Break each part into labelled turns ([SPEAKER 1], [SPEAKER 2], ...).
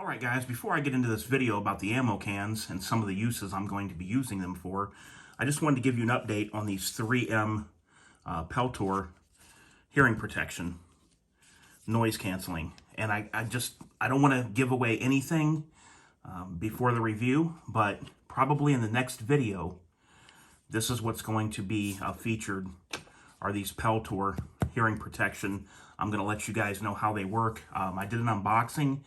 [SPEAKER 1] All right, guys, before I get into this video about the ammo cans and some of the uses I'm going to be using them for, I just wanted to give you an update on these 3M Peltor hearing protection, noise canceling. And I don't want to give away anything before the review, but probably in the next video, this is what's going to be featured, are these Peltor hearing protection. I'm going to let you guys know how they work. I did an unboxing.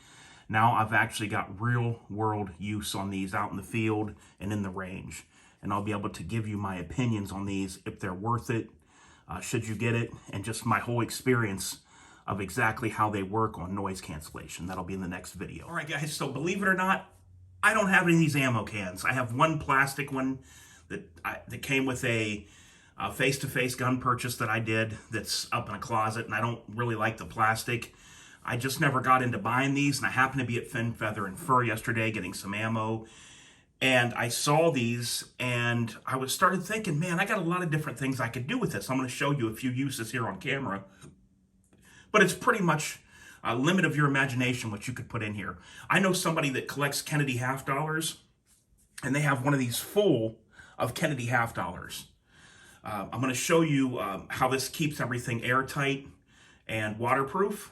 [SPEAKER 1] Now I've actually got real world use on these out in the field and in the range. And I'll be able to give you my opinions on these, if they're worth it, should you get it, and just my whole experience of exactly how they work on noise cancellation. That'll be in the next video. All right, guys, so believe it or not, I don't have any of these ammo cans. I have one plastic one that came with a face-to-face gun purchase that I did that's up in a closet, and I don't really like the plastic. I just never got into buying these, and I happened to be at Fin, Feather, and Fur yesterday getting some ammo, and I saw these, and I started thinking, man, I got a lot of different things I could do with this. I'm going to show you a few uses here on camera, but it's pretty much a limit of your imagination what you could put in here. I know somebody that collects Kennedy half dollars, and they have one of these full of Kennedy half dollars. I'm going to show you how this keeps everything airtight and waterproof,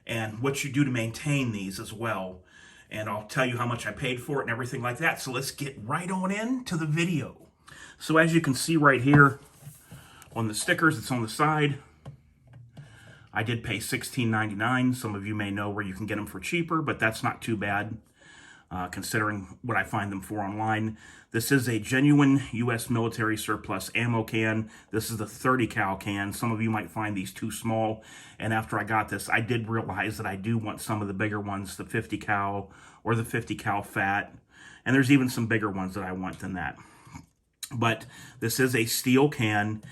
[SPEAKER 1] and what you do to maintain these as well. And I'll tell you how much I paid for it and everything like that. So let's get right on into the video. So as you can see right here on the stickers that's on the side, I did pay $16.99. Some of you may know where you can get them for cheaper, but that's not too bad considering what I find them for online. This is a genuine U.S. military surplus ammo can. This is the 30 cal can. Some of you might find these too small. And after I got this, I did realize that I do want some of the bigger ones, the 50 cal or the 50 cal fat. And there's even some bigger ones that I want than that. But this is a steel can.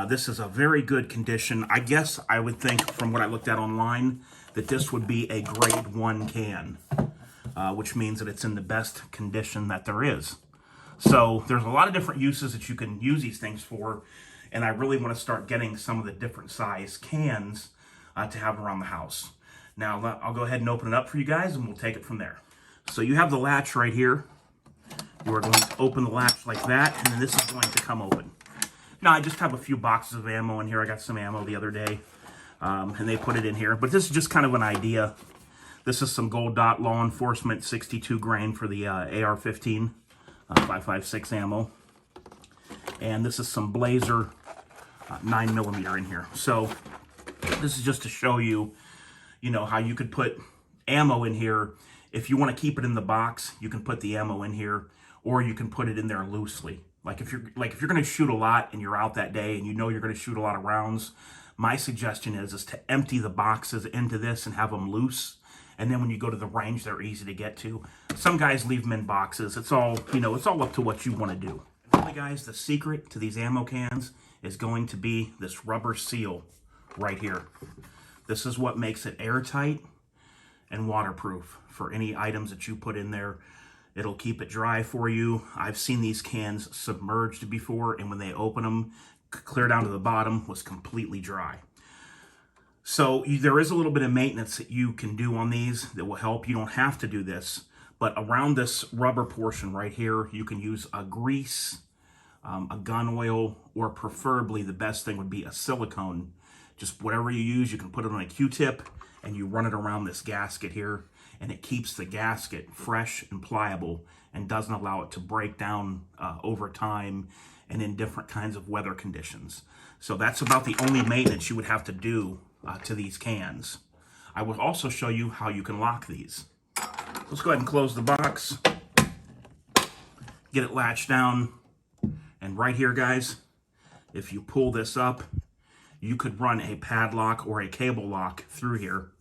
[SPEAKER 1] This is a very good condition. I guess I would think from what I looked at online that this would be a grade 1 can, which means that it's in the best condition that there is. So there's a lot of different uses that you can use these things for, and I really want to start getting some of the different size cans to have around the house. Now I'll go ahead and open it up for you guys, and we'll take it from there. So you have the latch right here. You are going to open the latch like that, and then this is going to come open. Now I just have a few boxes of ammo in here. I got some ammo the other day, and they put it in here. But this is just kind of an idea. This is some Gold Dot Law Enforcement 62 grain for the AR-15 5.56 ammo. And this is some Blazer 9mm in here. So this is just to show you, how you could put ammo in here. If you want to keep it in the box, you can put the ammo in here, or you can put it in there loosely. Like if you're going to shoot a lot and you're out that day and you know you're going to shoot a lot of rounds, my suggestion is to empty the boxes into this and have them loose. And then when you go to the range, they're easy to get to. Some guys leave them in boxes. It's all, it's all up to what you want to do. Really, guys, the secret to these ammo cans is going to be this rubber seal right here. This is what makes it airtight and waterproof for any items that you put in there. It'll keep it dry for you. I've seen these cans submerged before, and when they open them, clear down to the bottom, was completely dry. So there is a little bit of maintenance that you can do on these that will help. You don't have to do this, but around this rubber portion right here, you can use a grease, a gun oil, or preferably the best thing would be a silicone. Just whatever you use, you can put it on a Q-tip and you run it around this gasket here, and it keeps the gasket fresh and pliable and doesn't allow it to break down over time and in different kinds of weather conditions. So that's about the only maintenance you would have to do to these cans. I will also show you how you can lock these. Let's go ahead and close the box, get it latched down, and right here, guys, if you pull this up, you could run a padlock or a cable lock through here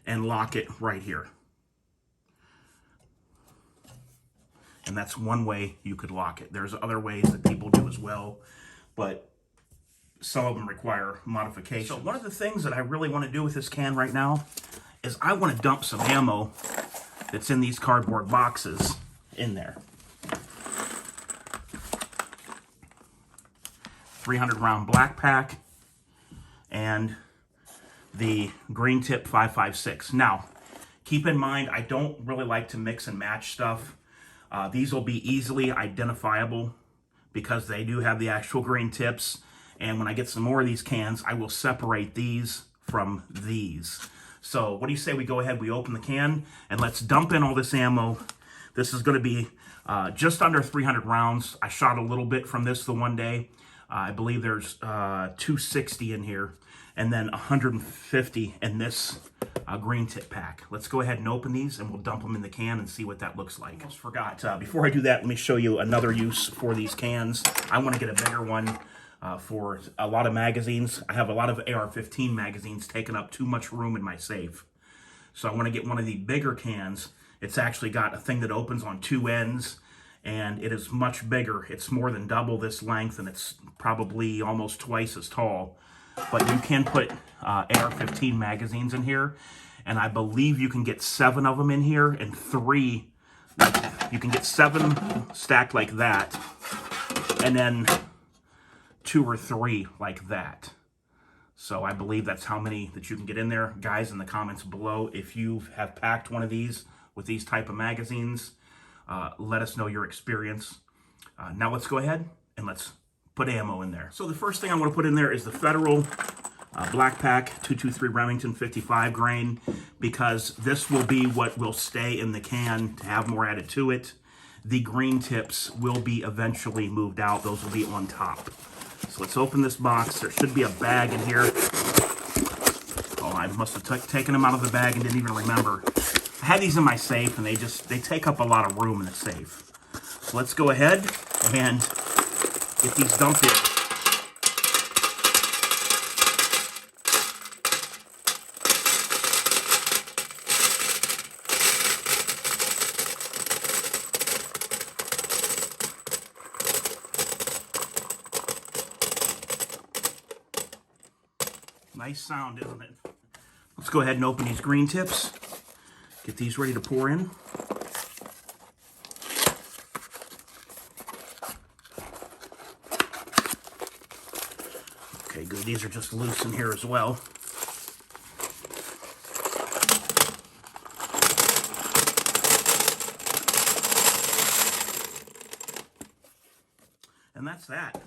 [SPEAKER 1] and lock it right here. And that's one way you could lock it. There's other ways that people do as well, but some of them require modification. So one of the things that I really want to do with this can right now is I want to dump some ammo that's in these cardboard boxes in there. 300 round black pack and the green tip 5.56. Now, Keep in mind, I don't really like to mix and match stuff. These will be easily identifiable because they do have the actual green tips. And when I get some more of these cans, I will separate these from these. So what do you say we go ahead, we open the can, and let's dump in all this ammo. This is going to be just under 300 rounds. I shot a little bit from this the one day. I believe there's 260 in here, and then 150 in this green tip pack. Let's go ahead and open these, and we'll dump them in the can and see what that looks like. Almost forgot. Before I do that, let me show you another use for these cans. I want to get a bigger one for a lot of magazines. I have a lot of AR-15 magazines taking up too much room in my safe. So I want to get one of the bigger cans. It's actually got a thing that opens on two ends, and it is much bigger. It's more than double this length, and it's probably almost twice as tall. But you can put AR-15 magazines in here, and I believe you can get 7 of them in here, and 3, you can get 7 stacked like that, and then 2 or 3 like that. So I believe that's how many that you can get in there. Guys, in the comments below, if you have packed one of these with these type of magazines, let us know your experience. Now let's go ahead and let's put ammo in there. So the first thing I want to put in there is the Federal Black Pack 223 Remington 55 grain, because this will be what will stay in the can to have more added to it. The green tips will be eventually moved out. Those will be on top. So let's open this box. There should be a bag in here. Oh, I must have taken them out of the bag and didn't even remember. I had these in my safe, and they take up a lot of room in the safe. So let's go ahead and get these dumped in. Nice sound, isn't it? Let's go ahead and open these green tips. Get these ready to pour in. Okay, good. These are just loose in here as well. And that's that.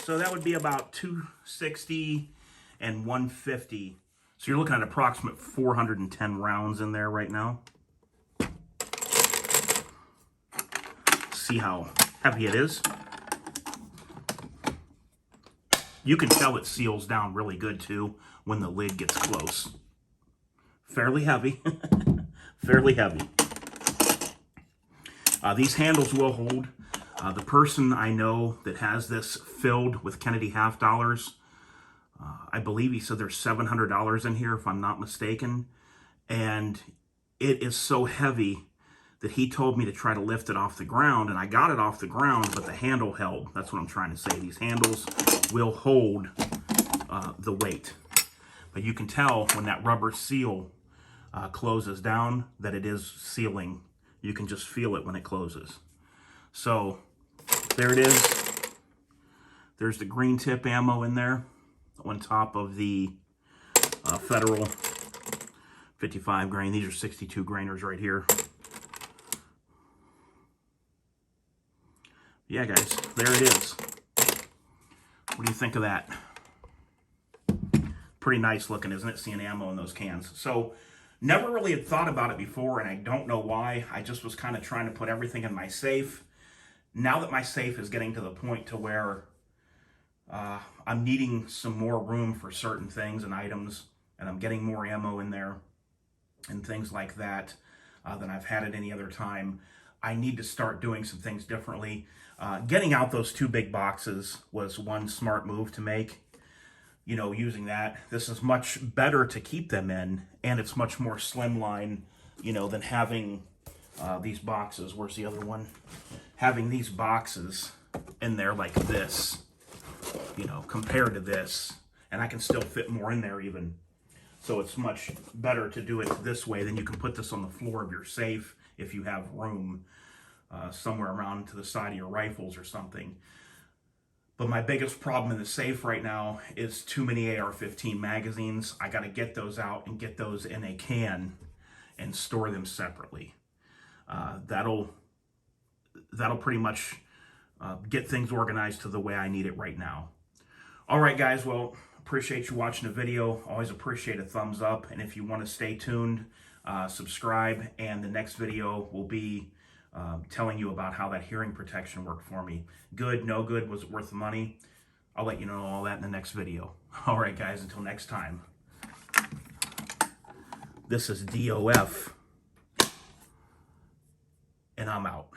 [SPEAKER 1] So that would be about 260 and 150. So you're looking at approximate 410 rounds in there right now. See how heavy it is. You can tell it seals down really good too when the lid gets close. Fairly heavy. Fairly heavy. These handles will hold. The person I know that has this filled with Kennedy half dollars, I believe he said there's $700 in here, if I'm not mistaken. And it is so heavy that he told me to try to lift it off the ground. And I got it off the ground, but the handle held. That's what I'm trying to say. These handles will hold the weight. But you can tell when that rubber seal closes down that it is sealing. You can just feel it when it closes. So there it is. There's the green tip ammo in there on top of the Federal 55 grain. These are 62 grainers right here. Yeah, guys, there it is. What do you think of that? Pretty nice looking, isn't it? Seeing ammo in those cans. So never really had thought about it before, and I don't know why. I just was kind of trying to put everything in my safe. Now that my safe is getting to the point to where I'm needing some more room for certain things and items, and I'm getting more ammo in there and things like that than I've had at any other time, I need to start doing some things differently. Getting out those 2 big boxes was one smart move to make. You know, using that. This is much better to keep them in, and it's much more slimline, you know, than having these boxes. Where's the other one? Having these boxes in there like this, you know, compared to this, and I can still fit more in there even. So it's much better to do it this way. Then you can put this on the floor of your safe if you have room somewhere around to the side of your rifles or something. But my biggest problem in the safe right now is too many AR-15 magazines. I got to get those out and get those in a can and store them separately. That'll pretty much get things organized to the way I need it right now. All right, guys. Well, appreciate you watching the video. Always appreciate a thumbs up. And if you want to stay tuned, subscribe. And the next video will be telling you about how that hearing protection worked for me. Good, no good, was it worth the money? I'll let you know all that in the next video. All right, guys, until next time. This is DOF, and I'm out.